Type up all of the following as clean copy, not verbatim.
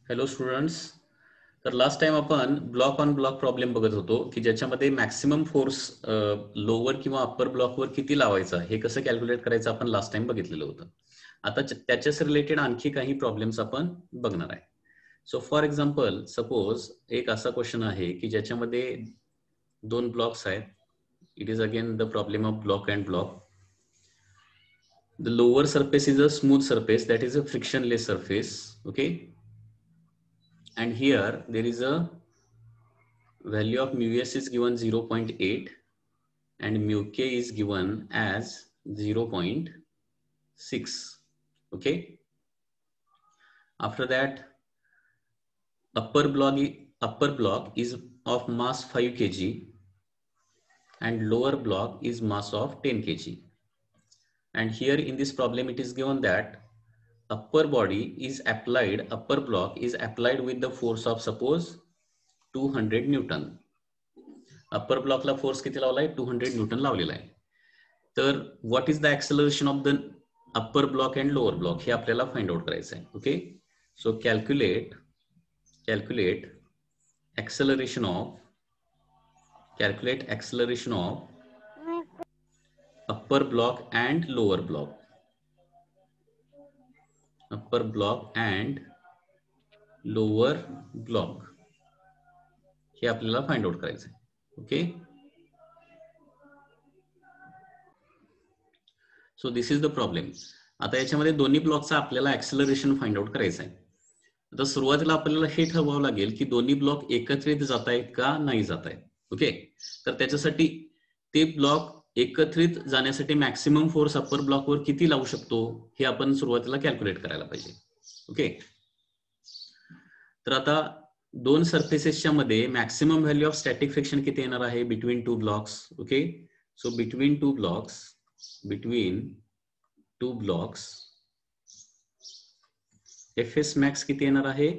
Hello students. तर last time आपण block on block problem बघत होतो की ज्याच्यामध्ये मॅक्सिमम फोर्स लोअर किंवा अप्पर ब्लॉकवर किती लावायचा हे कसं कॅल्क्युलेट करायचं आपण लास्ट टाइम बघितलेलं होतं. आता त्याच्याच रिलेटेड आणखी काही प्रॉब्लेम्स आपण बघणार आहे. सो फॉर एक्झाम्पल सपोज एक असा क्वेश्चन आहे की ज्याच्यामध्ये दोन ब्लॉक्स आहेत. It is again the problem of block and block. The lower surface is a smooth surface, that is a frictionless surface, okay, and here there is a value of mu s is given 0.8 and mu k is given as 0.6, okay. After that, upper block is of mass 5 kg and lower block is mass of 10 kg. And here in this problem it is given that upper block is applied with the force of suppose 200 newton. Upper ब्लॉकला force किती लावलाय? 200 newton लावलेला आहे. तर what is the acceleration of the upper block and lower block हे आपल्याला find out करायचं आहे. Okay, so calculate acceleration of upper block and lower block. Upper block and lower block हे आपल्याला फाइंड आउट करायचं आहे. Okay, so this is the problem. आता याच्यामध्ये दोन्ही ब्लॉकचा आपल्याला ऍक्सेलरेशन फाइंड आउट करायचं आहे. आता सुरुवातीला आपल्याला हे ठरवावं लागेल की दोन्ही ब्लॉक एकत्रित जात आहेत का नाही जात आहेत. ओके, तर त्याच्यासाठी ते ब्लॉक एकत्रित जाण्यासाठी मॅक्सिमम फोर्स अप्पर ब्लॉकवर किती लावू शकतो हे आपण सुरुवातीला कॅल्क्युलेट करायला पाहिजे. ओके, तर आता दोन सरफेसेसच्या मध्ये maximum value of static friction किती येणार आहे between two blocks. Okay, so between two blocks Fs max किती येणार आहे?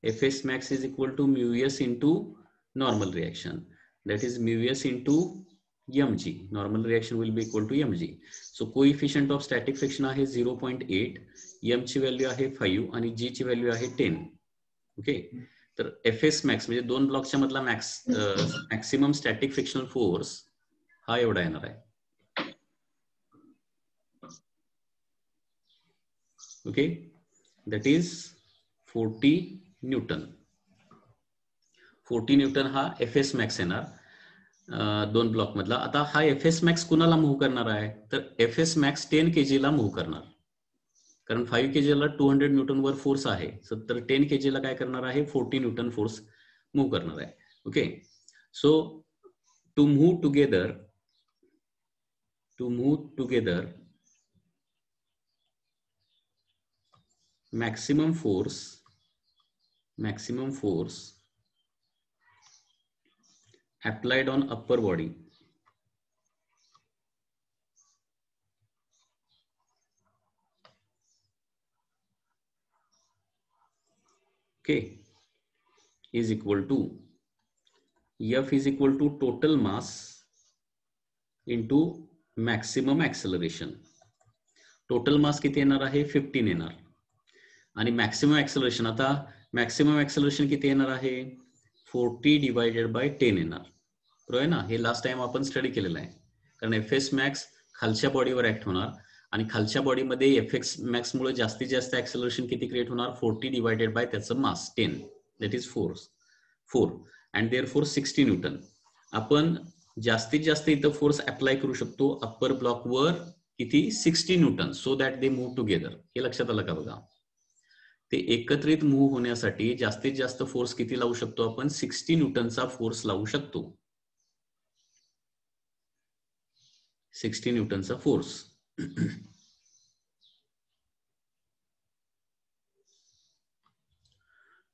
Fs max is equal to mu s into normal reaction, that is mu s into mg. Normal reaction will be equal to mg. So coefficient of static friction आहे 0.8, m ची value आहे 5 आणि g ची value आहे 10. Okay, तर Fs max म्हणजे दोन ब्लॉकच्या मधला मॅक्सिमम स्टॅटिक फ्रिक्शनल फोर्स हा एवढा येणार आहे. Okay, that is 40 Newton. 40 Newton हा Fs max येणार दोन ब्लॉक मधला. आता हा Fs max कुणाला मूव्ह करणार आहे? तर Fs max 10 kg ला मूव्ह करणार, कारण 5 kg ला 200 न्यूटन वर फोर्स आहे. तर 10 kg ला काय करणार आहे? 40 न्यूटन फोर्स मूव्ह करणार आहे. Okay, so to move together maximum force applied on upper body okay is equal to F is equal to total mass into maximum acceleration. Total mass किती येणार आहे? 15 येणार. आणि मॅक्सिमम ऍक्सेलरेशन, आता maximum acceleration किती येणार आहे? 40 डिवायडेड बाय 10 येणार. बरोबर आहे ना? हे लास्ट टाइम आपण स्टडी केलेलं आहे. कारण Fs max खालच्या बॉडीवर ऍक्ट होणार आणि खालच्या बॉडीमध्ये Fs max मुळे जास्तीत जास्त ऍक्सेलरेशन किती क्रिएट होणार? 40 डिवायडेड बाय त्याचं मास 10, that is 4 and therefore 60 Newton. आपण जास्तीत जास्त इथं फोर्स अप्लाय करू शकतो अप्पर ब्लॉकवर किती? 60 Newton, so that they move together. हे लक्षात आलं का बघा? ते एकत्रित मूव्ह होण्यासाठी जास्तीत जास्त फोर्स किती लावू शकतो आपण? 60 न्यूटनचा फोर्स लावू शकतो. 60 न्यूटनचा फोर्स.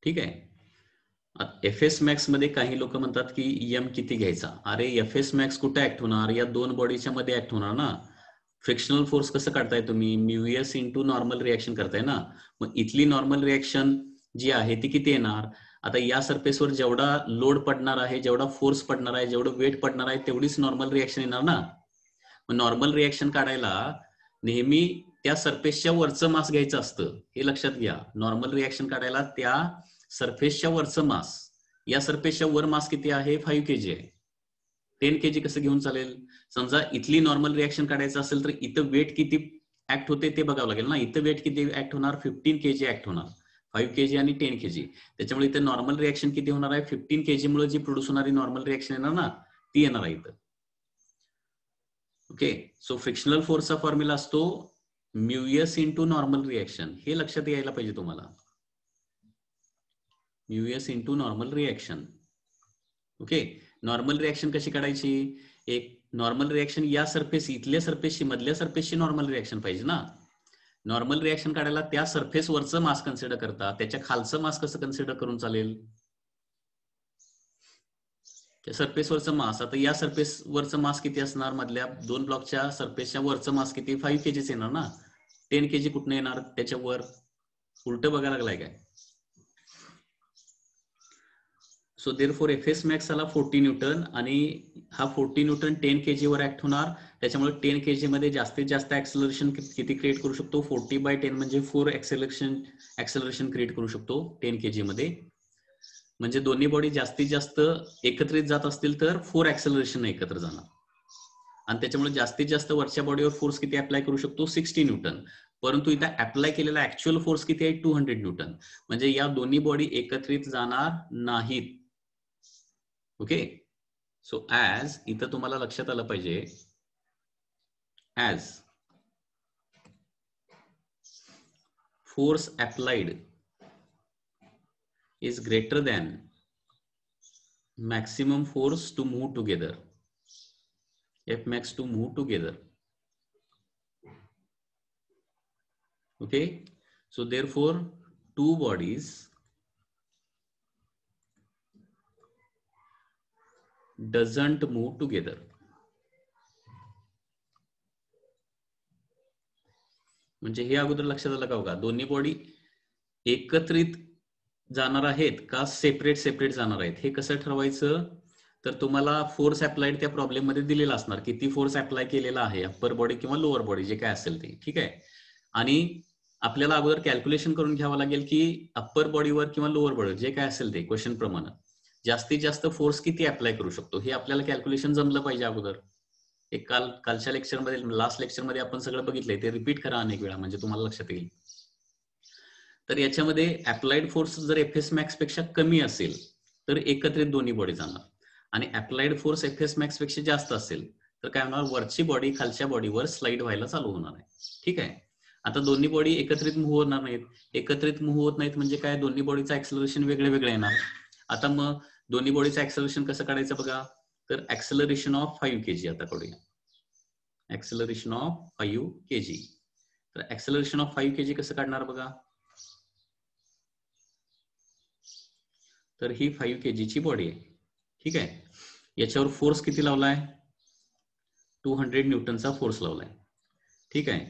ठीक आहे. Fs max मध्ये काही लोक म्हणतात की m किती घ्यायचा? अरे Fs max कुठे ऍक्ट होणार? या दोन बॉडीच्या मध्ये ऍक्ट होणार ना. फ्रिक्शनल फोर्स कसं काढताय तुम्ही? Mu S into normal reaction करताय ना. मग इथली नॉर्मल रिएक्शन जी आहे ती किती येणार? आता या सरफेसवर जेवढा लोड पडणार आहे, जेवढा फोर्स पडणार आहे, जेवढं वेट पडणार आहे, तेवढीच नॉर्मल रिएक्शन येणार ना. मग नॉर्मल रिएक्शन काढायला नेहमी त्या सरफेसच्या वरचं मास घ्यायचं असतं, हे लक्षात घ्या. नॉर्मल रिॲक्शन काढायला त्या सरफेसच्या वरचं मास, या सरफेसच्या वर मास किती आहे? 5 kg आहे. 10 kg कसं घेऊन चालेल? समजा इथली नॉर्मल रिॲक्शन काढायचं असेल तर इथं वेट किती ऍक्ट होते ते बघावं लागेल ना. इथं वेट किती ऍक्ट होणार? 15 kg ऍक्ट होणार. 5 kg आणि 10 kg. त्याच्यामुळे इथे नॉर्मल रिॲक्शन किती होणार आहे? 15 kg मुळे जी प्रोड्यूस होणारी नॉर्मल रिॲक्शन येणार ना, ती येणार आहे इथं. ओके, सो फ्रिक्शनल फोर्सचा फॉर्म्युला असतो म्यूएस इंटू नॉर्मल रिॲक्शन. हे लक्षात यायला पाहिजे तुम्हाला. Mu s into normal reaction. Okay, normal reaction कशी काढायची? एक नॉर्मल रिॲक्शन या सरफेस, इथल्या सरफेसची, मधल्या सरफेसची नॉर्मल रिॲक्शन पाहिजे ना. नॉर्मल रिॲक्शन काढायला त्या सरफेस वरचं मास कन्सिडर करता, त्याच्या खालचं मास कसं कन्सिडर करून चालेल? त्या सरफेस वरचं मास, आता या सरफेस वरचं मास किती असणार? मधल्या दोन ब्लॉकच्या सरफेसच्या वरचं मास किती? 5 kg येणार ना. 10 kg कुठनं येणार? त्याच्या वर. उलट बघायला लागलाय काय? सो देअरफॉर एफएस मॅक्स आला 40 न्यूटन आणि हा 40 न्यूटन 10 kg वर ऍक्ट होणार. त्याच्यामुळे 10 kg मध्ये जास्तीत जास्त ऍक्सेलरेशन किती क्रिएट करू शकतो? 40/10 म्हणजे 4 ऍक्सेलरेशन क्रिएट करू शकतो 10 kg मध्ये. म्हणजे दोन्ही बॉडी जास्तीत जास्त एकत्रित जात असतील तर 4 ऍक्सेलरेशन एकत्र जाणार. आणि त्याच्यामुळे जास्तीत जास्त वरच्या बॉडीवर फोर्स किती अप्लाय करू शकतो? 60 न्यूटन. परंतु इथं अप्लाय केलेला ऍक्च्युअल फोर्स किती आहे? 200 न्यूटन. म्हणजे या दोन्ही बॉडी एकत्रित जाणार नाहीत. ओके, सो ऍज, इथं तुम्हाला लक्षात आलं पाहिजे, as force applied is greater than maximum force to move together, F max to move together. Okay, so therefore two bodies doesn't move together. म्हणजे हे अगोदर लक्षात आलं का बघा, दोन्ही बॉडी एकत्रित जाणार आहेत का सेपरेट जाणार आहेत? हे कसं ठरवायचं? तर तुम्हाला फोर्स अप्लाइड त्या प्रॉब्लेम मध्ये दिलेला असणार, किती फोर्स अप्लाय केलेला आहे अप्पर बॉडी किंवा लोअर बॉडी जे काय असेल ते. ठीक आहे, आणि आपल्याला अगोदर कॅल्क्युलेशन करून घ्यावं लागेल की अप्पर बॉडीवर किंवा लोअर बॉडीवर जे काय असेल ते क्वेश्चन प्रमाणे जास्तीत जास्त फोर्स किती अप्लाय करू शकतो, हे आपल्याला कॅल्क्युलेशन जमलं पाहिजे अगोदर. एक कालच्या लेक्चरमध्ये, लास्ट लेक्चरमध्ये आपण सगळं बघितलंय, ते रिपीट करा अनेक वेळा म्हणजे तुम्हाला लक्षात येईल. तर याच्यामध्ये अप्लाइड फोर्स जर एफएस मॅक्स पेक्षा कमी असेल तर एकत्रित दोन्ही बॉडी जाणार, आणि अप्लाइड फोर्स एफएस मॅक्स पेक्षा जास्त असेल तर काय होणार? वरची बॉडी खालच्या बॉडीवर स्लाइड व्हायला चालू होणार आहे. ठीक आहे, आता दोन्ही बॉडी एकत्रित मूव्ह होणार नाहीत. एकत्रित मूव्ह होत नाहीत म्हणजे काय? दोन्ही बॉडीचं ऍक्सेलरेशन वेगळं येणार. आता मग दोन्ही बॉडीचं ऍक्सेलरेशन कसं काढायचं बघा. तर ऍक्सेलरेशन ऑफ 5 kg आता काढूया. Acceleration of 5 kg. तर ऍक्सेलरेशन ऑफ 5 kg कसं काढणार बघा. तर ही 5 kg ची बॉडी आहे. ठीक आहे, याच्यावर फोर्स किती लावलाय? 200 न्यूटनचा फोर्स लावलाय. ठीक आहे,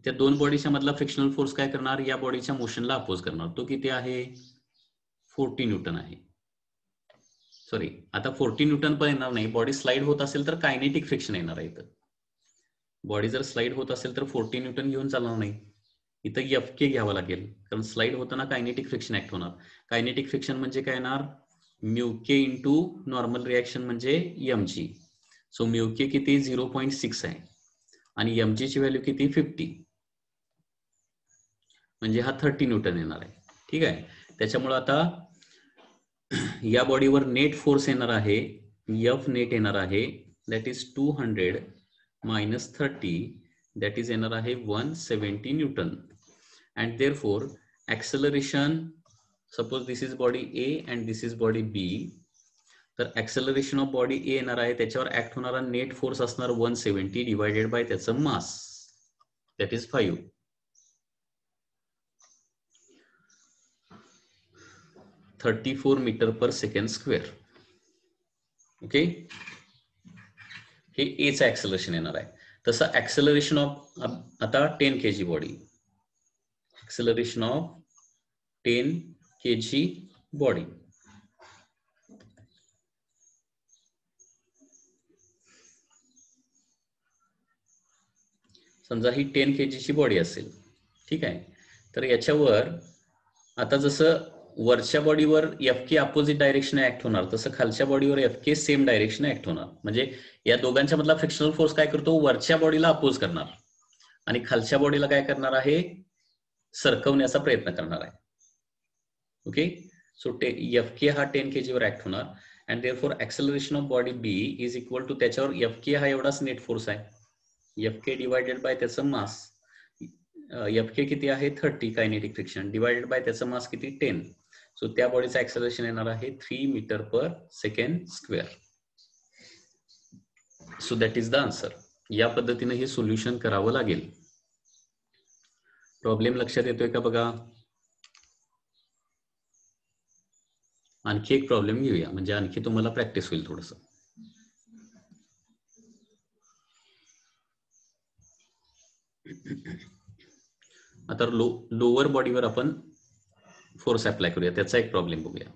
त्या दोन बॉडीच्या मधला फ्रिक्शनल फोर्स काय करणार? या बॉडीच्या मोशनला अपोज करणार. तो किती आहे? 40 न्यूटन आहे. सॉरी, आता 40 न्यूटन पण येणार नाही. बॉडी स्लाइड होत असेल तर कायनेटिक फ्रिक्शन येणार आहे. इथं बॉडी जर स्लाइड होत असेल तर 40 न्यूटन घेऊन चालणार नाही. इथं एफके घ्यावं लागेल, कारण स्लाइड होताना कायनेटिक फ्रिक्शन ऍक्ट होणार. कायनेटिक फ्रिक्शन म्हणजे काय येणार? म्यूके इंटू नॉर्मल रिॲक्शन म्हणजे एमजी. सो म्यूके किती? 0.6 आहे आणि एमजी ची व्हॅल्यू किती? 50. म्हणजे हा 30 न्यूटन येणार आहे. ठीक आहे, त्याच्यामुळे आता या बॉडीवर नेट फोर्स येणार आहे, एफ नेट येणार आहे, that is 200 minus 30, that is येणार आहे 170 Newton. and therefore acceleration, suppose this is body A and this is body B, तर acceleration of body A येणार आहे, त्याच्यावर ऍक्ट होणारा नेट फोर्स असणार 170 डिवायडेड बाय त्याचं मास, that is 5. 34 meter per second square. Okay, हे एचं ऍक्सेलरेशन येणार आहे. तसं ऍक्सेलरेशन ऑफ आता 10 kg body, acceleration of 10 kg body. समजा ही 10 kg बॉडी असेल, ठीक आहे. तर याच्यावर आता जसं वरच्या बॉडीवर Fk अपोजिट डायरेक्शन ऍक्ट होणार, तसं खालच्या बॉडीवर Fk सेम डायरेक्शन ऍक्ट होणार. म्हणजे या दोघांच्या मधला फ्रिक्शनल फोर्स काय करतो, वरच्या बॉडीला अपोज करणार आणि खालच्या बॉडीला काय करणार आहे, सरकवण्याचा प्रयत्न करणार आहे. ओके, सो Fk हा 10 kg वर ऍक्ट होणार and therefore acceleration of body B is equal to, त्याच्यावर Fk हा एवढाच नेट फोर्स आहे, Fk डिवायडेड बाय त्याचं मास. Fk किती आहे 30 कायनेटिक फ्रिक्शन डिवायडेड बाय त्याचं मास किती 10. सो त्या बॉडीचं ऍक्सेलरेशन येणार आहे 3 meter per second square. So that is the answer. या पद्धतीने हे सोल्युशन करावं लागेल. प्रॉब्लेम लक्षात येतोय का बघा. आणखी एक प्रॉब्लेम घेऊया, म्हणजे आणखी तुम्हाला प्रॅक्टिस होईल थोडस. आता लोअर बॉडीवर आपण फोर्स अप्लाय करूया, त्याचा एक प्रॉब्लेम बघूया.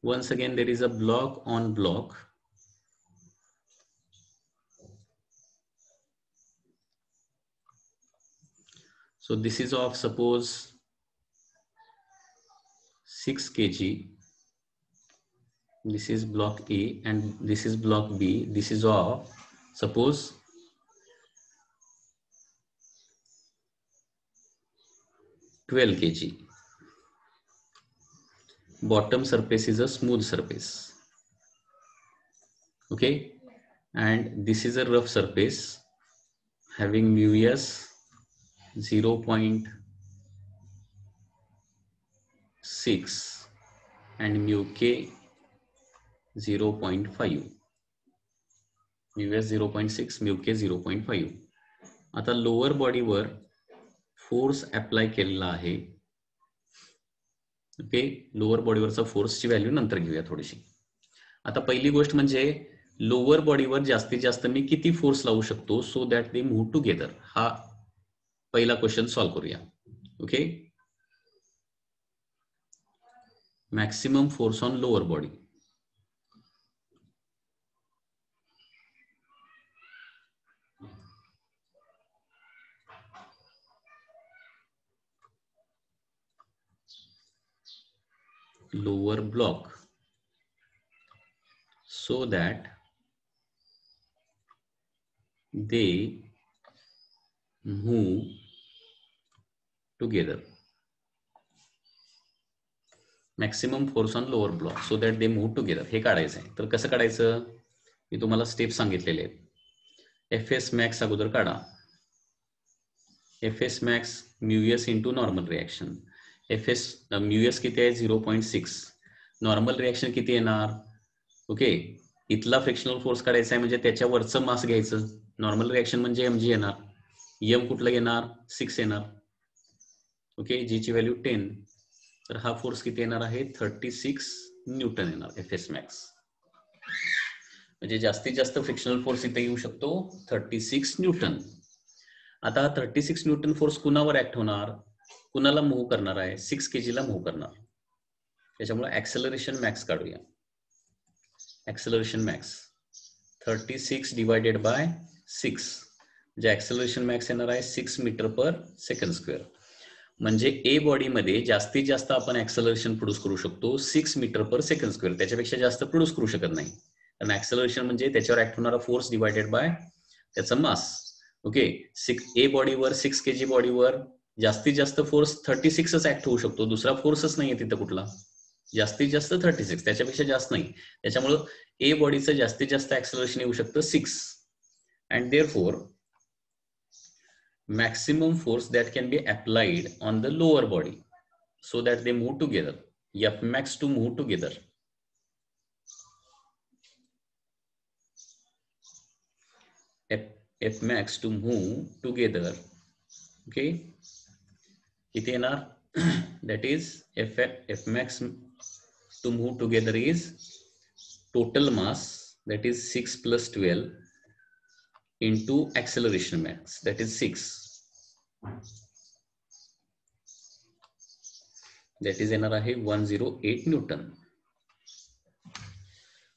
Once again there is a block on block. So this is of suppose 6 kg. This is block A and this is block B. This is of suppose 12 kg. Bottom surface is a smooth surface. Okay, and this is a rough surface having mu s 0.6 and mu k 0.5. mu s 0.6, mu k 0.5. आता lower बॉडीवर force apply केलेला आहे. Okay, lower बॉडीवरचा फोर्सची value नंतर घेऊया थोडीशी. आता पहिली गोष्ट म्हणजे लोअर बॉडीवर जास्तीत जास्त मी किती फोर्स लावू शकतो so that they move together. हा पहिला क्वेश्चन सॉल्व्ह करूया. Okay, maximum force on lower body. lower block so that they move together. Maximum force on lower block so that they move together. हे काढायचं आहे. तर कसं काढायचं, मी तुम्हाला स्टेप सांगितलेले आहेत. Fs मॅक्स अगोदर काढा. Fs max mu S into normal reaction. Fs mu S किती आहे 0.6. नॉर्मल रिॲक्शन किती येणार. ओके, इथला फ्रिक्शनल फोर्स काढायचा आहे म्हणजे त्याच्यावरचं मास घ्यायचं. नॉर्मल रिॲक्शन म्हणजे mg येणार. m कुठलं येणार 6 येणार. ओके, जी ची व्हॅल्यू 10. तर हा फोर्स किती येणार आहे 36 न्यूटन येणार Fs मॅक्स. म्हणजे जास्तीत जास्त फ्रिक्शनल फोर्स इथे येऊ शकतो 36 न्यूटन. आता 36 न्यूटन फोर्स कुणावर ऍक्ट होणार, कुणाला मूव्ह करणार आहे 6 kg ला मूव्ह करणार. त्याच्यामुळे ऍक्सेलरेशन मॅक्स काढूया. ऍक्सेलरेशन मॅक्स 36 डिवायडेड बाय 6 म्हणजे ऍक्सेलरेशन मॅक्स येणार आहे 6 मीटर पर सेकंड स्क्वेअर. म्हणजे ए बॉडी मध्ये जास्तीत जास्त आपण ऍक्सेलरेशन प्रोड्यूस करू शकतो 6 मीटर पर सेकंड स्क्वेअर. त्याच्यापेक्षा जास्त प्रोड्यूस करू शकत नाही, कारण ऍक्सेलरेशन म्हणजे त्याच्यावर ऍक्ट होणारा फोर्स डिवायडेड बाय त्याचा मास. ओके, ए बॉडीवर 6 kg बॉडीवर जास्तीत जास्त फोर्स 36च ऍक्ट होऊ शकतो. दुसरा फोर्सच नाहीये तिथं कुठला. जास्तीत जास्त 36, त्याच्यापेक्षा जास्त नाही. त्याच्यामुळं ए बॉडीचं जास्तीत जास्त ऍक्सेलरेशन येऊ शकतं 6. And therefore maximum force that can be applied on the lower body so that they move together. F max to move together. F max to move together. Okay. किती येणार that is F max to move together is total mass, that is 6 plus 12 into acceleration max, that is 6. That is येणार आहे 108 Newton.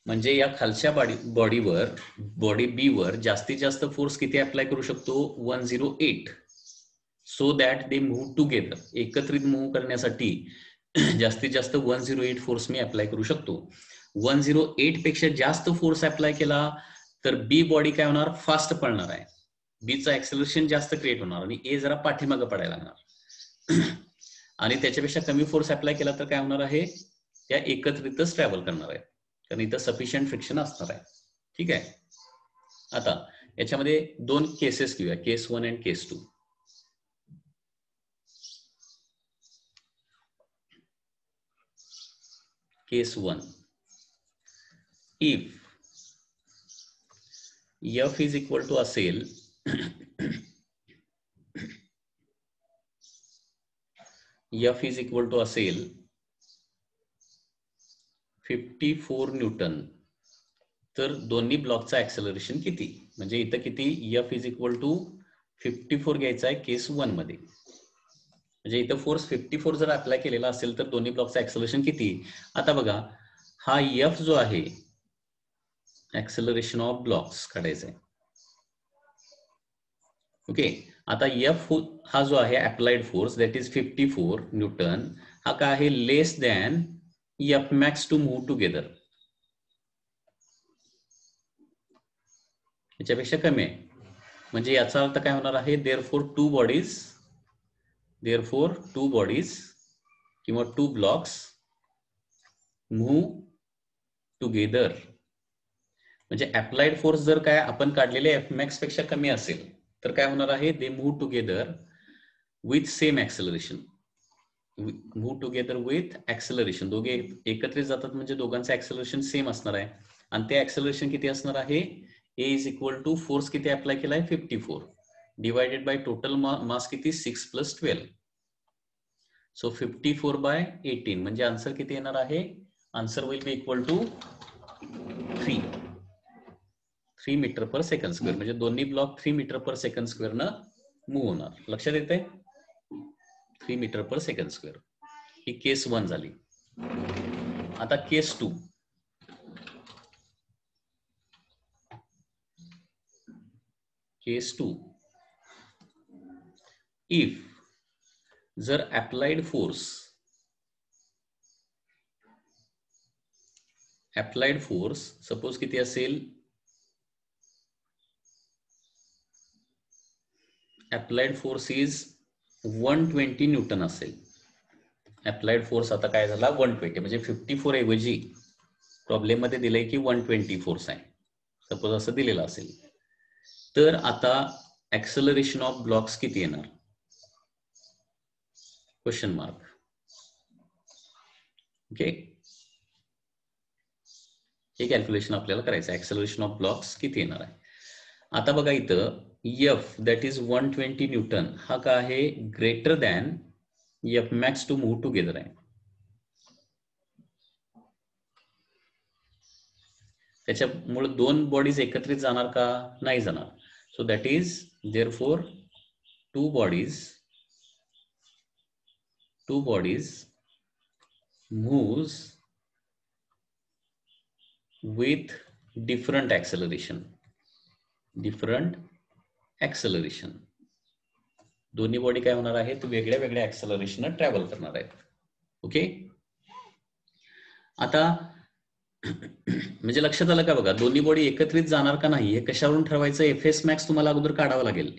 म्हणजे या खालच्या body बी वर जास्तीत जास्त फोर्स किती अप्लाय करू शकतो 108 so that they move together. एकत्रित मूव्ह करण्यासाठी जास्तीत जास्त 108 फोर्स मी अप्लाय करू शकतो. 108 पेक्षा जास्त फोर्स अप्लाय केला तर बी बॉडी काय होणार फास्ट पळणार आहे. बीचं ऍक्सेलरेशन जास्त क्रिएट होणार आणि ए जरा पाठीमागं पडायला लागणार. आणि त्याच्यापेक्षा कमी फोर्स अप्लाय केला तर काय होणार आहे त्या एकत्रितच ट्रॅव्हल करणार आहे कारण इथं सफिशियंट फ्रिक्शन असणार आहे. ठीक आहे. आता याच्यामध्ये दोन केसेस घेऊया, case 1 and case 2. Case 1, if F is equal to असेल F इज इक्वल टू असेल 54 न्यूटन, तर दोन्ही ब्लॉकचा ऍक्सेलरेशन किती? म्हणजे इथं किती F इज इक्वल टू 54 घ्यायचा आहे केस 1 मध्ये. म्हणजे इथं फोर्स 54 जर अप्लाय केलेला असेल तर दोन्ही ब्लॉकचं ऍक्सेलरेशन किती? आता बघा हा F जो आहे ऍक्सेलरेशन ऑफ ब्लॉक्स काढायचा आहे. ओके. आता F हा जो आहे applied force that is 54 newton, हा काय आहे less than F max to move together, याच्यापेक्षा कमी आहे. म्हणजे याचा अर्थ काय होणार आहे देअरफॉर टू बॉडीज किंवा टू ब्लॉक्स मूव्ह टुगेदर. म्हणजे अप्लाइड फोर्स जर काय आपण काढलेले F मॅक्स पेक्षा कमी असेल तर काय होणार आहे they move together with same acceleration. Move together with acceleration, दोघे एकत्रित जातात म्हणजे दोघांचं ऍक्सेलरेशन सेम असणार आहे. आणि ते ऍक्सेलरेशन किती असणार आहे ए इज इक्वल टू फोर्स किती अप्लाय केलाय 54 डिवायडेड बाय टोटल मास किती 6 + 12. सो 54/18 म्हणजे आन्सर किती येणार आहे, answer will be equal to 3 meter per second square. म्हणजे दोन्ही block 3 meter per second square न मूव्ह होणार. लक्षात येते 3 मीटर पर सेकंड स्क्वेअर. ही केस 1 झाली. आता केस 2. केस 2, इफ जर अप्लाइड फोर्स सपोज किती असेल, अप्लाइड फोर्स इज 120 न्यूटन असेल. अप्लाइड फोर्स आता काय झाला 120, म्हणजे 54 ऐवजी प्रॉब्लेम मध्ये दिलंय की 120 फोर्स आहे, सपोज असं दिलेलं असेल. तर आता ऍक्सेलरेशन ऑफ ब्लॉक्स किती येणार क्वेश्चन मार्क. ओके, हे कॅल्क्युलेशन आपल्याला करायचं. ऍक्सेलरेशन ऑफ ब्लॉक्स किती येणार आहे. आता बघा इथं F दॅट इज 120 न्यूटन हा का आहे greater than F max to move together आहे. त्याच्यामुळे दोन बॉडीज एकत्रित जाणार का, नाही जाणार. So that is therefore two bodies moves with different acceleration. दोन्ही बॉडी काय होणार आहेत वेगळ्या वेगळ्या ऍक्सेलरेशन ट्रॅव्हल करणार आहेत. ओके. आता म्हणजे लक्षात आलं का बघा, दोन्ही बॉडी एकत्रित जाणार का नाही हे कशावरून ठरवायचं. एफएस मॅक्स तुम्हाला अगोदर काढावं लागेल.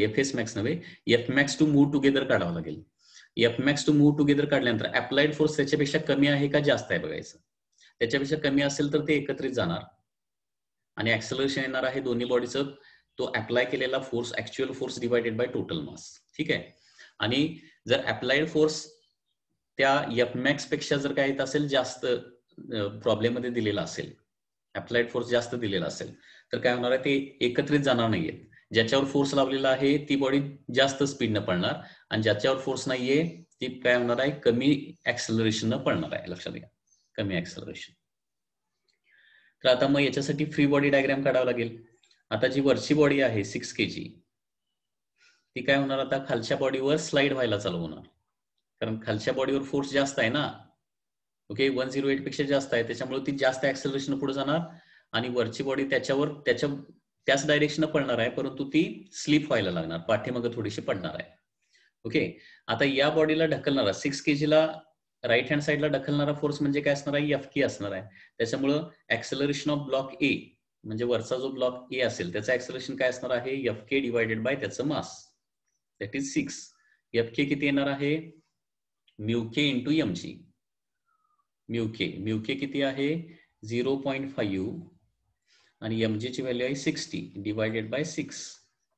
एफएस मॅक्स नव्हे, F max to move together काढावं लागेल. F max to move together काढल्यानंतर अप्लाइड फोर्स त्याच्यापेक्षा कमी आहे का जास्त आहे बघायचं. त्याच्यापेक्षा कमी असेल तर ते एकत्रित जाणार आणि ऍक्सेलरेशन येणार आहे दोन्ही बॉडीचं तो अप्लाय केलेला force, actual force divided by total mass. ठीक आहे. आणि जर अप्लाइड फोर्स त्या एफ मॅक्स पेक्षा जर काय येत असेल जास्त प्रॉब्लेम मध्ये दिलेला असेल, अप्लाइड फोर्स जास्त दिलेला असेल तर काय होणार आहे ते एकत्रित जाणार नाहीये. ज्याच्यावर फोर्स लावलेला आहे ती बॉडी जास्त स्पीडनं पळणार आणि ज्याच्यावर फोर्स नाहीये ती काय होणार आहे कमी ऍक्सेलरेशन पळणार आहे. लक्षात घ्या, कमी ऍक्सेलरेशन. तर आता मग याच्यासाठी फ्री बॉडी डायग्राम काढावं लागेल. आता जी वरची बॉडी आहे 6 kg ती काय होणार आता खालच्या बॉडीवर स्लाइड व्हायला चालू होणार, कारण खालच्या बॉडीवर फोर्स जास्त आहे ना. ओके 108 पेक्षा जास्त आहे, त्याच्यामुळे ती जास्त ऍक्सेलरेशन पुढे जाणार आणि वरची बॉडी त्याच डायरेक्शन पडणार आहे, परंतु ती स्लिप व्हायला लागणार, पाठीमागे थोडीशी पडणार आहे. ओके, आता या बॉडीला ढकलणारा 6 kg राईट हँड साईडला ढकलणारा फोर्स म्हणजे काय असणार आहे, Fk असणार आहे. त्याच्यामुळं ऍक्सेलरेशन ऑफ ब्लॉक ए म्हणजे वरचा जो ब्लॉक ए असेल त्याचं ऍक्सेलरेशन काय असणार आहे, Fk डिवायडेड बाय त्याचं मास, दॅट इज 6. Fk किती येणार आहे, μk इंटू mg. म्यू के किती आहे 0.5 आणि mg ची व्हॅल्यू आहे 60 डिवायडेड बाय 6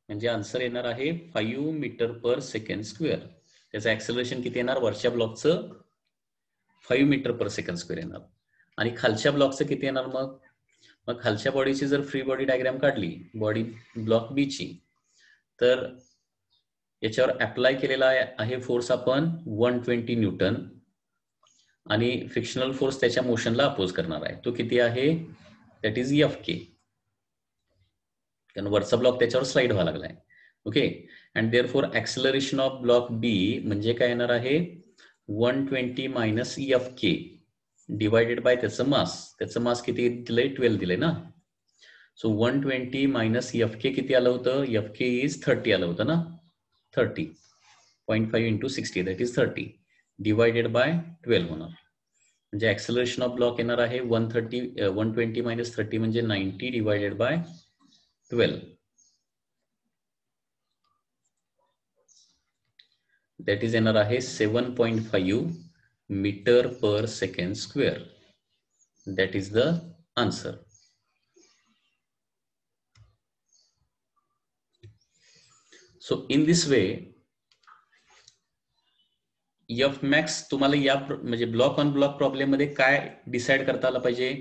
म्हणजे आन्सर येणार आहे 5 मीटर पर सेकंड स्क्वेअर. त्याचं ऍक्सेलरेशन किती येणार, वरच्या ब्लॉकचं 5 मीटर पर सेकंड स्क्वेअर येणार आणि खालच्या ब्लॉकचं किती येणार. मग खालच्या बॉडीची जर फ्री बॉडी डायग्राम काढली बॉडी ब्लॉक बी ची, तर याच्यावर अप्लाय केलेला आहे फोर्स आपण 120 न्यूटन आणि फ्रिक्शनल फोर्स त्याच्या मोशनला अपोज करणार आहे, तो किती आहे, दॅट इज Fk, कारण वरचा ब्लॉक त्याच्यावर स्लाइड व्हायला लागलाय. Okay, and therefore acceleration of block B म्हणजे काय येणार आहे 120 मायनस Fk डिवायडेड बाय त्याचं मास किती दिलंय 12 दिलंय ना. सो 120 मायनस Fk किती आलं होतं, Fk इज 30 आलं होतं ना, 30.5 into 60 that is 30 divided by 12 होणार. म्हणजे ऍक्सेलरेशन ऑफ ब्लॉक येणार आहे 120 मायनस 30 म्हणजे 90 डिवायडेड बाय 12 दॅट इज येणार आहे 7.5 meter per second square. That is the answer. So in this way F max तुम्हाला या म्हणजे ब्लॉक ऑन ब्लॉक प्रॉब्लेम मध्ये काय डिसाइड करता आलं पाहिजे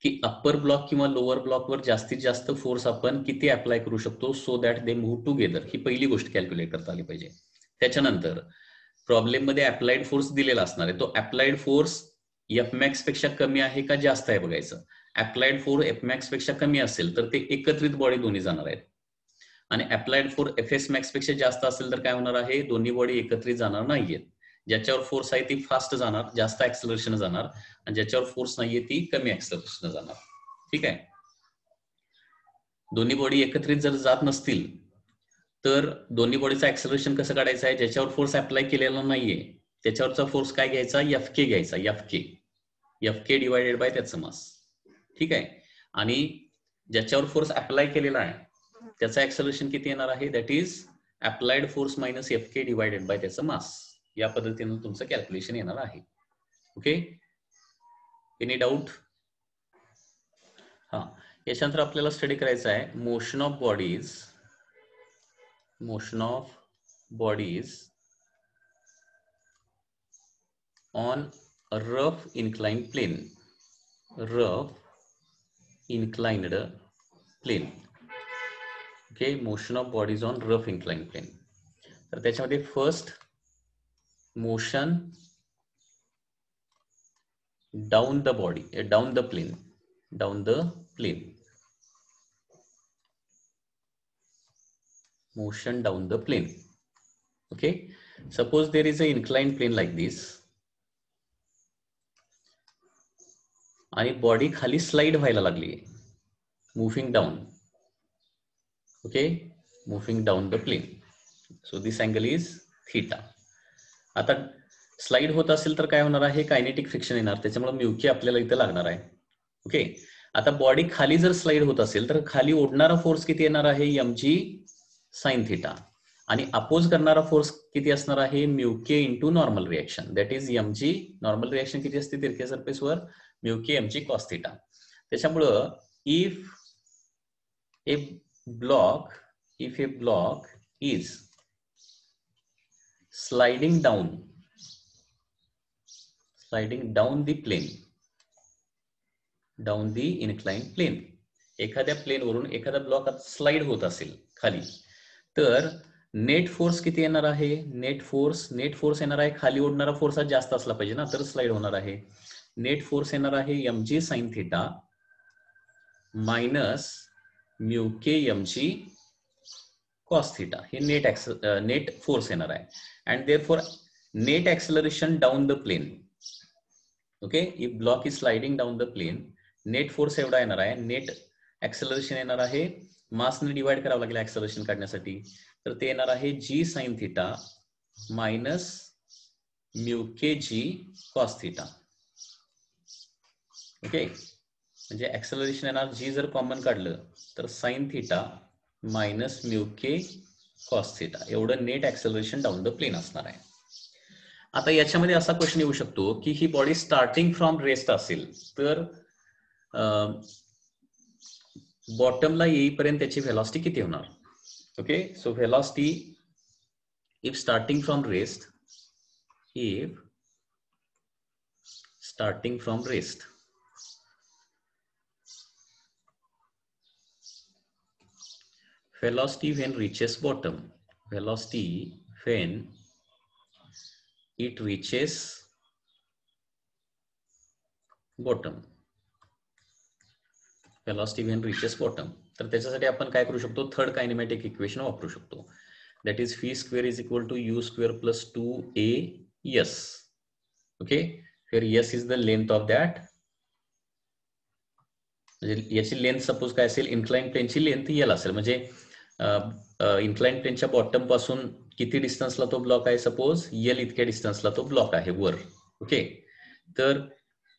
की अप्पर ब्लॉक किंवा लोअर ब्लॉकवर जास्तीत जास्त फोर्स आपण किती अप्लाय करू शकतो so that they move together, ही पहिली गोष्ट कॅल्क्युलेट करता आली पाहिजे. त्याच्यानंतर प्रॉब्लेम मध्ये अप्लाइड फोर्स दिलेला असणार आहे, तो अप्लाइड फोर्स एफ मॅक्स पेक्षा कमी आहे का जास्त आहे बघायचं. अप्लाइड फोर्स एफ मॅक्स पेक्षा कमी असेल तर ते एकत्रित बॉडी दोन्ही जाणार आहेत आणि applied force F S max पेक्षा जास्त असेल तर काय होणार आहे, दोन्ही बॉडी एकत्रित जाणार नाहीयेत. ज्याच्यावर फोर्स आहे ती फास्ट जाणार, जास्त ऍक्सेलरेशन जाणार आणि ज्याच्यावर फोर्स नाहीये ती कमी ऍक्सेलरेशन जाणार. ठीक आहे, दोन्ही बॉडी एकत्रित जर जात नसतील तर दोन्ही बॉडीचं ऍक्सेलरेशन कसं काढायचं आहे, ज्याच्यावर फोर्स अप्लाय केलेला नाहीये त्याच्यावरचा फोर्स काय घ्यायचा, Fk घ्यायचा, Fk डिवायडेड बाय त्याचं मास. ठीक आहे, आणि ज्याच्यावर फोर्स अप्लाय केलेला आहे त्याचं ऍक्सेलरेशन किती येणार आहे, that is applied force minus Fk divided by त्याचं मास. या पद्धतीने तुमचं कॅल्क्युलेशन येणार आहे. Okay, any doubt. हा, याच्यानंतर आपल्याला स्टडी करायचं आहे motion of bodies on rough inclined plane. Okay, motion of bodies on rough inclined plane. तर त्याच्यामध्ये first motion down the plane. Motion down the plane. Okay, suppose there is an inclined plane like this आणि body खाली slide व्हायला लागली, moving down. Okay, moving down the plane. So this angle is theta. आता slide होत असेल तर काय होणार आहे, कायनेटिक फ्रिक्शन येणार, त्याच्यामुळे म्यूके आपल्याला इथे लागणार आहे. ओके, आता बॉडी खाली जर स्लाइड होत असेल तर खाली ओढणारा फोर्स किती येणार आहे, mg साइन थिटा, आणि अपोज करणारा फोर्स किती असणार आहे, mu k into normal reaction, that is mg. Normal reaction किती असते तिरक्या सरफेसवर, म्यूके mg कॉस थिटा. त्याच्यामुळं if a block is sliding down the plane, down the inclined plane, एखाद्या प्लेन वरून एखादा ब्लॉक स्लाइड होत असेल खाली, तर नेट फोर्स किती येणार आहे, नेट फोर्स येणार आहे, खाली ओढणारा फोर्स हा जास्त असला पाहिजे ना तर स्लाइड होणार आहे. नेट फोर्स येणार आहे mg sine theta minus mu k mg cos theta, हे नेट फोर्स येणार आहे. And therefore net acceleration down the plane, okay, if block is sliding down the plane, net force एवढा येणार आहे, नेट ऍक्सेलरेशन येणार आहे, मासने डिवाइड करावं लागेल ऍक्सेलरेशन काढण्यासाठी, तर ते येणार आहे g sine theta minus mu k g cos theta. Okay, म्हणजे ऍक्सेलरेशन येणार, जी जर कॉमन काढलं तर sine theta minus mu k cos theta एवढं net acceleration down the plane असणार आहे. आता याच्यामध्ये असा क्वेश्चन येऊ शकतो की ही बॉडी स्टार्टिंग फ्रॉम रेस्ट असेल तर बॉटमला येईपर्यंत त्याची व्हेलॉसिटी किती होणार. Okay, so velocity if starting from rest, if starting from rest, velocity when reaches bottom, velocity when it reaches bottom, velocity when reaches bottom, तर त्याच्यासाठी आपण काय करू शकतो, थर्ड कायनेमॅटिक इक्वेशन वापरू शकतो, that is v square is equal to u square plus 2as. Okay, here s is the length of that, म्हणजे याची लेंथ सपोज काय असेल, इन्क्लाइन प्लेनची लेंथ यल असेल, म्हणजे इन्क्लाइन प्लेनच्या बॉटम पासून किती डिस्टन्सला तो ब्लॉक आहे, सपोज यल इतक्या डिस्टन्सला तो ब्लॉक आहे वर. ओके, तर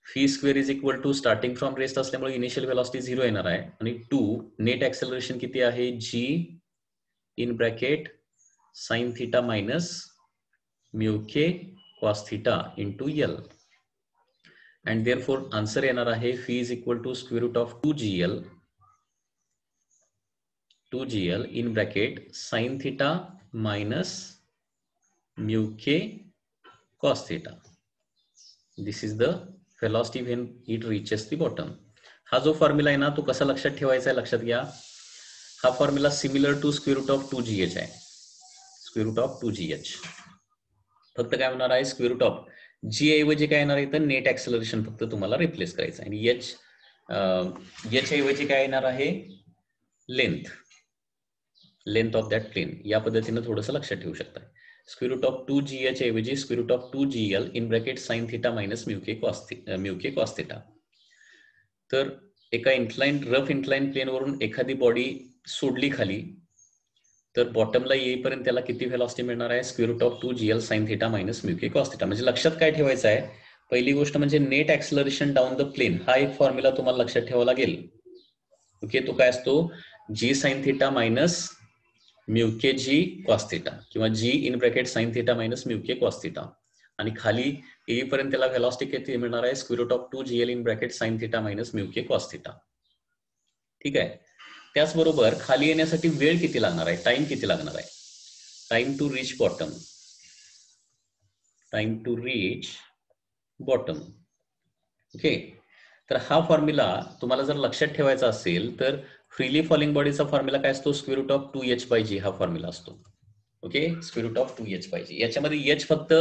v square is equal to starting from rest असल्यामुळे इनिशियल व्हेलॉसिटी 0 येणार आहे, आणि 2 नेट ऍक्सेलरेशन किती आहे, g in bracket sine theta minus mu k cos theta into l, and therefore answer येणार आहे phi is equal to square root of 2gl in bracket sin theta minus mu k cos theta. This is the velocity when it reaches the bottom. हा जो formula आहे ना तो कसा लक्षात ठेवायचा आहे, लक्षात घ्या, हा formula similar to square root of 2gh आहे, स्क्वेअर रूट ऑफ 2gh. फक्त काय होणार आहे, स्क्वेअर रूट ऑफ जी ऐवजी काय येणार आहे तर नेट ऍक्सेलरेशन फक्त तुम्हाला रिप्लेस करायचं आहे, आणि एच ऐवजी काय येणार आहे, लेंथ ऑफ दॅट प्लेन. या पद्धतीने थोडंसं लक्षात ठेवू शकता. स्क्वेअर रूट ऑफ 2gh ऐवजी square root of 2gl in bracket sine theta minus mu k cos theta. तर एका रफ इन्क्लाइन प्लेनवरून एखादी बॉडी सोडली खाली तर बॉटमला येईपर्यंत त्याला किती व्हेलॉसिटी मिळणार आहे, square root of 2gl sine theta minus mu k cos theta. म्हणजे लक्षात काय ठेवायचं आहे, पहिली गोष्ट म्हणजे net acceleration down the plane, हा एक फॉर्म्युला तुम्हाला लक्षात ठेवावा लागेल. ओके, तो काय असतो, g sine theta minus mu k g cos theta, किंवा g in bracket sine theta minus mu k cos theta, आणि खाली येईपर्यंत त्याला व्हेलॉसिटी किती मिळणार आहे, square root of 2gl in bracket sine theta minus mu k cos theta. ठीक आहे, त्याचबरोबर खाली येण्यासाठी वेळ किती लागणार आहे, टाइम किती लागणार आहे, time to reach bottom, time to reach bottom. Okay, तर हा फॉर्म्युला तुम्हाला जर लक्षात ठेवायचा असेल तर फ्रीली फॉलिंग बॉडीचा फॉर्म्युला काय असतो, स्क्वेअर रूट ऑफ 2h/g हा फॉर्म्युला असतो. Okay, square root of 2h/g, याच्यामध्ये h फक्त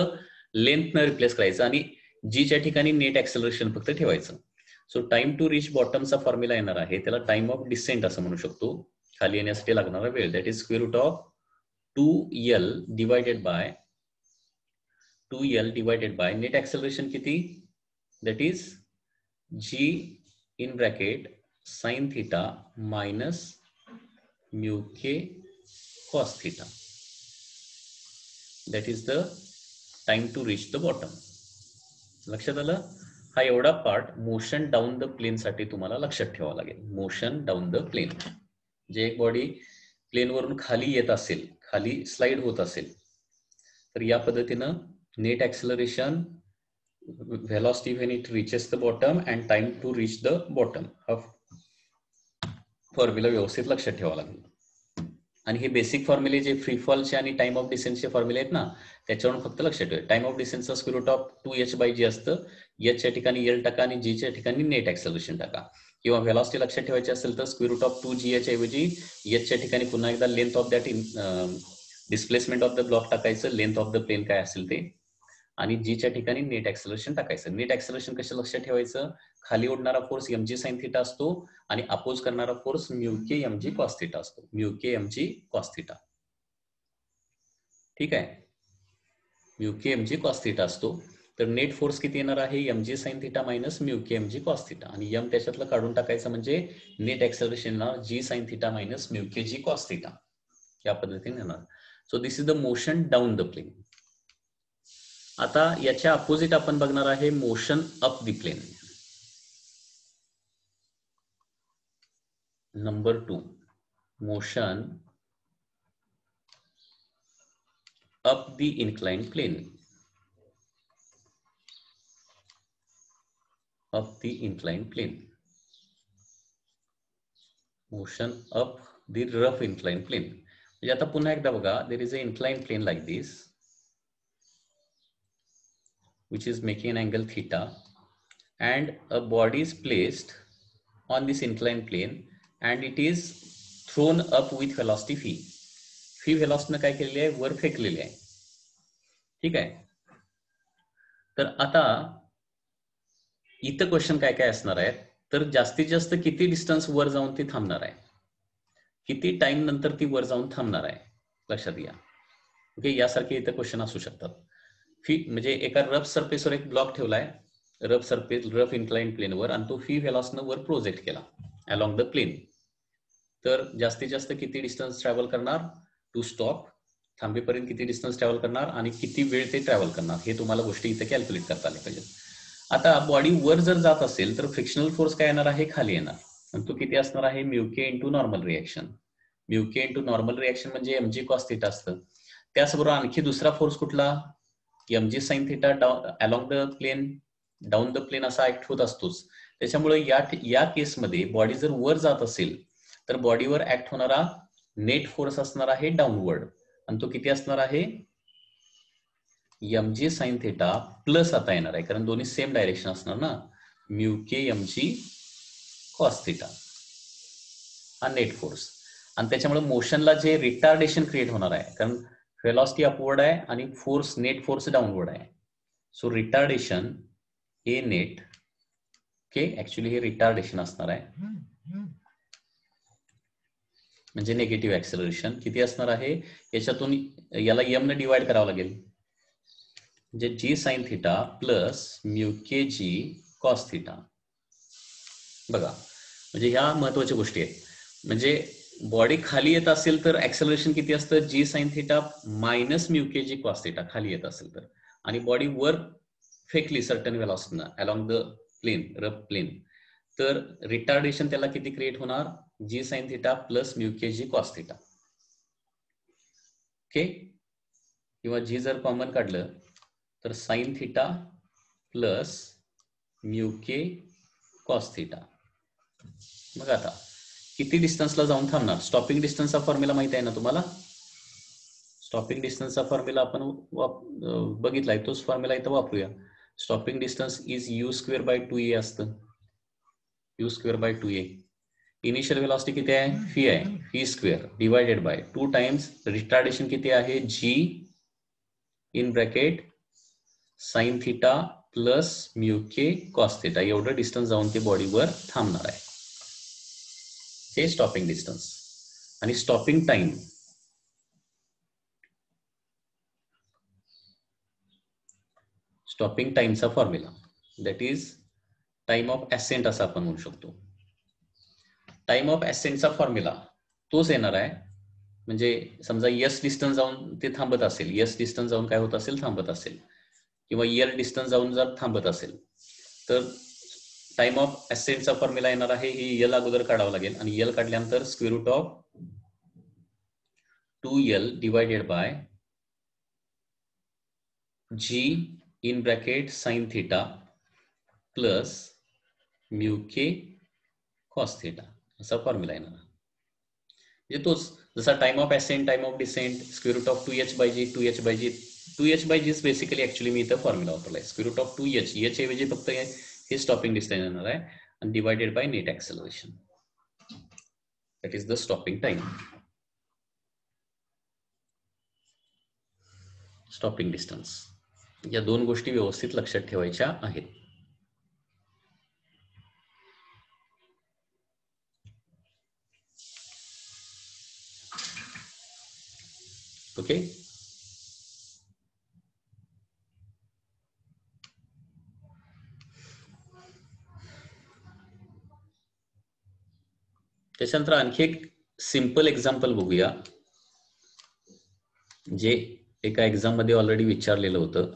लेंथ न रिप्लेस करायचं आणि g च्या ठिकाणी नेट ऍक्सेलरेशन फक्त ठेवायचं. सो टाइम टू रीच बॉटमचा फॉर्म्युला येणार आहे, त्याला टाइम ऑफ डिसेंट असं म्हणू शकतो, खाली येण्यासाठी लागणारा वेळ, that is square root of 2l divided by net acceleration किती, that is g in bracket sin theta minus mu k cos theta, that is the time to reach the bottom. लक्षात आलं, हा एवढा part motion down the plane साठी तुम्हाला लक्षात ठेवावा लागेल. मोशन डाऊन द प्लेन, जे एक बॉडी प्लेन वरून खाली येत असेल, खाली स्लाइड होत असेल, तर या पद्धतीनं net acceleration, velocity when it reaches the bottom and time to reach the bottom, हा फॉर्म्युला व्यवस्थित लक्षात ठेवावा लागेल. आणि हे बेसिक फॉर्म्युले जे फ्री फॉलचे आणि टाइम ऑफ डिसेंटचे फॉर्म्युले आहेत ना, त्याच्यावरून फक्त लक्षात ठेवा. टाइम ऑफ डिसेंटचा स्क्वेअर रूट ऑफ 2h/g असतं, एचच्या ठिकाणी एल टाका आणि जीच्या ठिकाणी नेट ऍक्सेलरेशन टाका. किंवा व्हेलॉसिटी लक्षात ठेवायची असेल तर स्क्वेअर रूट ऑफ 2gh ऐवजी एचच्या ठिकाणी पुन्हा एकदा length of that displacement of the block टाकायचं, लेंथ ऑफ द प्लेन काय असेल ते, आणि जीच्या ठिकाणी नेट ऍक्सेलरेशन टाकायचं. नेट ऍक्सेलरेशन कशा लक्षात ठेवायचं, खाली ओढणारा फोर्स mg साइन थिटा असतो आणि अपोज करणारा force mu k mg cos theta असतो, mu k mg cos theta. ठीक आहे, mu k mg cos theta असतो. तर नेट फोर्स किती येणार आहे mg sin theta minus mu k mg cos theta, आणि m त्याच्यातलं काढून टाकायचं म्हणजे नेट ऍक्सेलरेशन येणार g sin theta minus mu k g cos theta, या पद्धतीने येणार. So this is the motion down the plane. आता याच्या अपोजिट आपण बघणार आहे motion up the plane. Number 2, motion up the inclined plane. Up the inclined plane. Motion up the rough inclined plane. म्हणजे आता पुन्हा एकदा बघा, there is an inclined plane like this, which is making an angle theta, and a body is placed on this inclined plane and it is thrown up with velocity v. v velocity काय केलेली आहे, वर फेकलेली आहे. ठीक आहे. तर आता इथं क्वेश्चन काय काय असणार आहे, तर जास्तीत जास्त किती डिस्टन्स वर जाऊन ती थांबणार आहे, किती टाइम नंतर ती वर जाऊन थांबणार आहे, लक्षात घ्या. ओके, यासारखे इथं क्वेश्चन असू शकतात. म्हणजे एका रफ सरफेसवर एक ब्लॉक ठेवलाय, रफ सरफेस, रफ इन्क्लाइंड प्लेनवर, आणि तो फी व्हेलॉसिटीने वर प्रोजेक्ट केला अलॉंग द प्लेन. तर जास्तीत जास्त किती डिस्टन्स ट्रॅव्हल करणार टू स्टॉप, थांबेपर्यंत किती डिस्टन्स ट्रॅव्हल करणार आणि किती वेळ ते ट्रॅव्हल करणार, हे तुम्हाला गोष्टी इथे कॅल्क्युलेट करता आल्या पाहिजेत. आता बॉडी वर जर जात असेल तर फ्रिक्शनल फोर्स काय येणार आहे, खाली येणार, आणि तो किती असणार आहे, mu k into normal reaction. Mu k into normal reaction म्हणजे mg cos थिटा असतं. त्याचबरोबर आणखी दुसरा फोर्स कुठला, mg sin theta along the plane, down the plane असा ऍक्ट होत असतोच. त्याच्यामुळे या केसमध्ये बॉडी जर वर जात असेल तर बॉडीवर ऍक्ट होणारा नेट फोर्स असणार आहे डाऊनवर्ड, आणि तो किती असणार आहे, mg sin थिटा प्लस आता येणार आहे, कारण दोन्ही सेम डायरेक्शन असणार ना, mu k mg cos theta, हा नेट फोर्स. आणि त्याच्यामुळे मोशनला जे रिटार्डेशन क्रिएट होणार आहे, कारण व्हेलॉसिटी अपवर्ड आहे आणि फोर्स, नेट फोर्स डाऊनवर्ड आहे. सो रिटार्डेशन ए नेट के, ऍक्च्युली हे रिटार्डेशन असणार आहे, म्हणजे निगेटिव्ह ऍक्सेलरेशन किती असणार आहे, याच्यातून याला m ने डिवाइड करावं लागेल, म्हणजे g sin theta plus mu k g cos theta. बघा, म्हणजे ह्या महत्वाच्या गोष्टी आहेत. म्हणजे बॉडी खाली येत असेल तर ऍक्सेलरेशन किती असतं, g sin theta minus mu k g cos theta खाली येत असेल तर, आणि बॉडी वर फेकली सर्टन व्हेलॉसिटीनं along the plane, rough plane, तर रिटार्डेशन त्याला किती क्रिएट होणार, g sin theta plus mu k g cos theta. Okay, किंवा g जर कॉमन काढलं तर sine theta plus mu k cos theta. मग आता किती डिस्टन्सला जाऊन थांबणार, स्टॉपिंग डिस्टन्सचा फॉर्म्युला माहिती आहे ना तुम्हाला, स्टॉपिंग डिस्टन्सचा फॉर्म्युला आपण बघितलाय, तोच फॉर्म्युला इथं वापरूया. Stopping distance is u square by 2a असतं, u square by 2a. Initial velocity किती आहे, फी आहे, v square divided by 2 times retardation किती आहे, g in bracket sine theta plus mu k cos theta, एवढं distance जाऊन ते बॉडीवर थांबणार आहे, हे स्टॉपिंग डिस्टन्स. आणि स्टॉपिंग टाइम, स्टॉपिंग टाइमचा formula that is time of ascent असं आपण म्हणू शकतो. टाइम ऑफ असेंटचा फॉर्म्युला तोच येणार आहे, म्हणजे समजा एस डिस्टन्स जाऊन ते थांबत असेल, एस डिस्टन्स जाऊन काय होत असेल, थांबत असेल, किंवा एल डिस्टन्स जाऊन जर थांबत असेल, तर टाइम ऑफ असेंटचा फॉर्म्युला येणार आहे, ही एल अगोदर काढावं लागेल, आणि एल काढल्यानंतर square root of 2l divided by g in bracket sine theta plus mu k cos theta, असा फॉर्म्युला येणार. म्हणजे तोच जसा time of ascent, time of descent, square root of 2h by g, 2h by g, 2h by g basically actually मी इथं formula वापरलाय, square root of 2h, h ऐवजी फक्त हे स्टॉपिंग डिस्टन्स येणार आहे, आणि divided by net acceleration, that is the stopping time. Stopping distance, या दोन गोष्टी व्यवस्थित लक्षात ठेवायच्या आहेत. ओके, त्याच्यानंतर आणखी एक सिंपल एक्झाम्पल बघूया, जे एका एक्झाम मध्ये ऑलरेडी विचारलेलं होतं.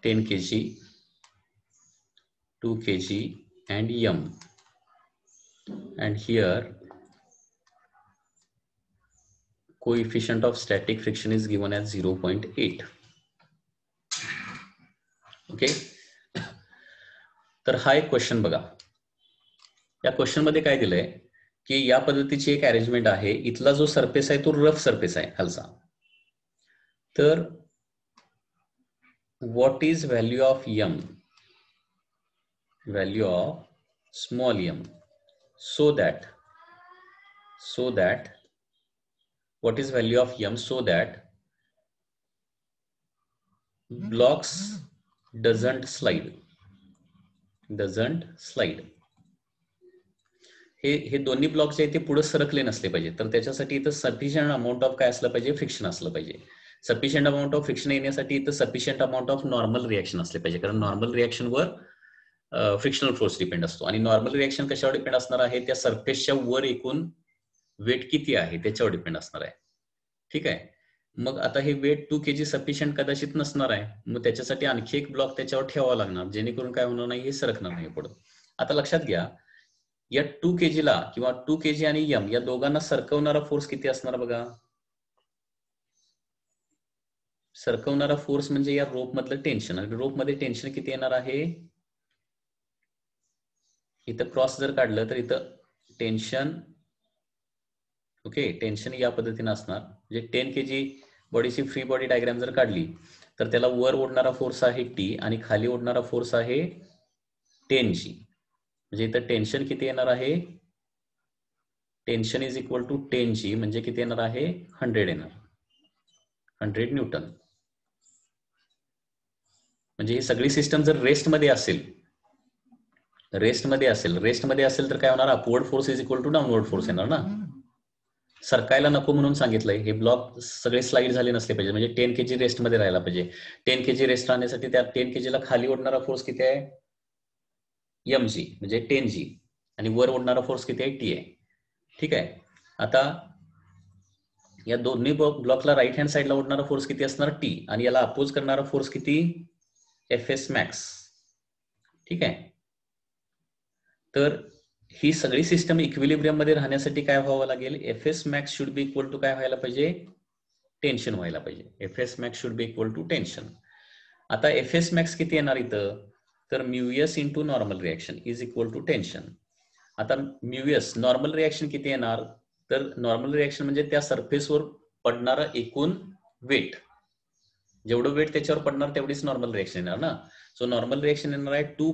Ten kg, 2 kg and m, and here coefficient of static friction is given as 0.8. Okay. तर हा एक क्वेश्चन बघा. या क्वेश्चन मध्ये काय दिलंय की या पद्धतीची एक अरेंजमेंट आहे. इथला जो सरफेस आहे तो रफ सरफेस आहे खालचा. तर what is value of m, value of small m, so that what is value of m, so that blocks doesn't slide. हे दोन्ही ब्लॉक जे ते पुढे सरकले नसले पाहिजे. तर त्याच्यासाठी इथं सफिशियंट अमाऊंट ऑफ काय असलं पाहिजे, फ्रिक्शन असलं पाहिजे. सफिशियंट अमाऊंट ऑफ फ्रिक्शन येण्यासाठी इथं sufficient amount of normal reaction असले पाहिजे, कारण नॉर्मल रिएक्शनवर फ्रिक्शनल फोर्स डिपेंड असतो. आणि नॉर्मल रिएक्शन कशावर डिपेंड असणार आहे, त्या सरफेसच्या वर एकूण वेट किती आहे त्याच्यावर डिपेंड असणार आहे. ठीक आहे. मग आता हे वेट 2 kg सफिशियंट कदाचित नसणार आहे. मग त्याच्यासाठी आणखी एक ब्लॉक त्याच्यावर ठेवावा लागणार, जेणेकरून काय होणार नाही, हे सरकणार नाही पुढे. आता लक्षात घ्या, या 2 kg ला किंवा 2 kg आणि m या दोघांना सरकवणारा फोर्स किती असणार बघा. सरकवणारा फोर्स म्हणजे या रोप मधलं टेन्शन, आणि रोप मध्ये टेन्शन किती येणार आहे. इथं क्रॉस जर काढलं तर इथं टेन्शन, ओके, टेन्शन या पद्धतीने असणार. म्हणजे 10 kg बॉडीची फ्री बॉडी डायग्राम जर काढली तर त्याला वर ओढणारा फोर्स आहे T आणि खाली ओढणारा फोर्स आहे 10G. म्हणजे इथं टेन्शन किती येणार आहे, tension is equal to 10G म्हणजे किती येणार आहे, 100 येणार, 100 न्यूटन. म्हणजे ही सगळी सिस्टम जर रेस्ट मध्ये असेल तर काय होणार, upward force is equal to downward force येणार ना. सरकायला नको म्हणून सांगितलंय. हे ब्लॉक सगळे स्लाइड झाले नसले पाहिजे. म्हणजे 10 kg रेस्ट मध्ये राहायला पाहिजे. 10 kg रेस्ट राहण्यासाठी त्या 10 kg ला खाली ओढणारा फोर्स किती आहे, mg म्हणजे 10G, आणि वर ओढणारा फोर्स किती आहे, T आहे. ठीक आहे. आता या दोन्ही ब्लॉकला राईट हँड साइडला ओढणारा फोर्स किती असणार, T, आणि याला अपोज करणारा फोर्स किती, Fs मॅक्स. ठीक आहे. तर ही सगळी सिस्टम इक्विलिब्रियम मध्ये राहण्यासाठी काय व्हावं लागेल, Fs max should be equal to काय व्हायला पाहिजे, टेन्शन व्हायला पाहिजे. Fs max should be equal to tension. आता Fs मॅक्स किती येणार इथं, तर mu s into normal reaction is equal to tension. आता म्यूएस नॉर्मल रिएक्शन किती येणार, तर नॉर्मल रिएक्शन म्हणजे त्या सरफेसवर पडणारा एकूण वेट, जेवढं वेट त्याच्यावर पडणार तेवढीच नॉर्मल रिएक्शन येणार ना. सो नॉर्मल रिएक्शन येणार आहे 2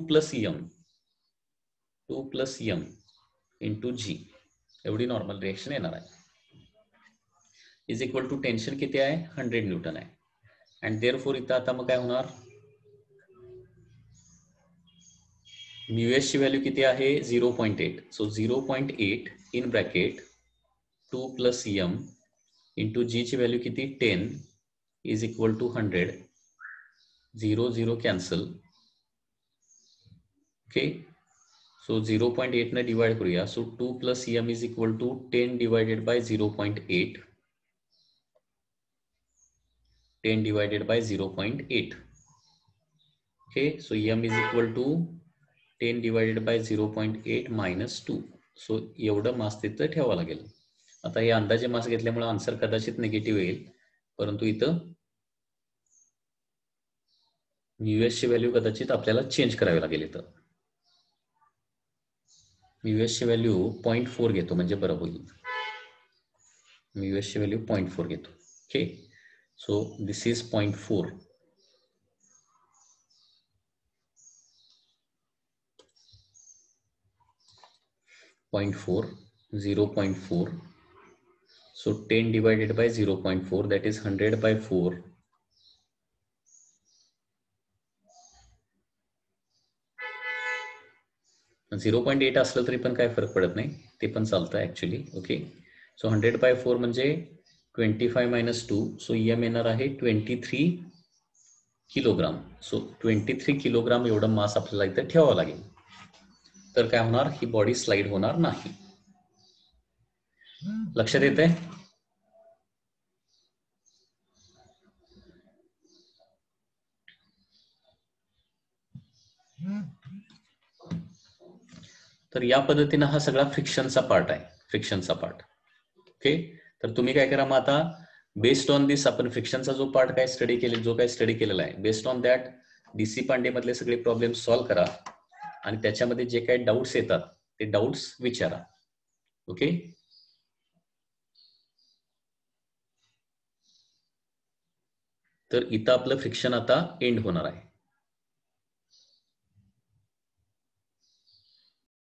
+ m इंटू G, एवढी नॉर्मल रिएक्शन येणार आहे. इज इक्वल टू टेन्शन किती आहे, 100 न्यूटन आहे. अँड देअरफॉर इथं आता मग काय होणार, म्यूएस ची व्हॅल्यू किती आहे, 0.8. So 0.8 in bracket 2 + m into G ची व्हॅल्यू किती, 10 is equal to 100. 0 0 cancel. Okay. So 0.8 ने डिवाइड करूया. So 2 + m is equal to 10 divided by 0.8, 10 divided by 0.8. Okay. So m is equal to 10 divided by 0.8 minus 2. So एवढं mass तिथं ठेवावं लागेल. आता हे अंदाजे मास घेतल्यामुळे आन्सर कदाचित निगेटिव्ह येईल, परंतु इथं म्यूएस ची व्हॅल्यू कदाचित आपल्याला चेंज करावी लागेल. इथं म्यूएस ची व्हॅल्यू 0.4 घेतो म्हणजे बरं होईल. म्यूएस ची व्हॅल्यू 0.4 घेतो. Okay. So this is 0.4. .4, 0.4. So 10 divided by 0.4, that is 100 by 4. 0.8 असलं तरी पण काय फरक पडत नाही, ते पण चालतं ऍक्च्युली. ओके, सो 100/4 म्हणजे 25 - 2, सो एम येणार आहे 23 किलोग्राम. सो 23 किलोग्राम एवढं मास आपल्याला इथे ठेवावं लागेल. तर काय होणार, ही बॉडी स्लाइड होणार नाही. लक्षात येतंय? तर या पद्धतीनं हा सगळा फ्रिक्शनचा पार्ट आहे, फ्रिक्शनचा पार्ट. ओके, तर तुम्ही काय करा मग आता, बेस्ड ऑन दिस आपण फ्रिक्शनचा जो पार्ट काय स्टडी केले, जो काय स्टडी केलेला आहे, based on that DC Pandey मधले सगळे प्रॉब्लेम सॉल्व्ह करा आणि त्याच्यामध्ये जे काही डाऊट्स येतात ते डाऊट्स विचारा. ओके, तर इथं आपलं फ्रिक्शन आता एंड होणार आहे.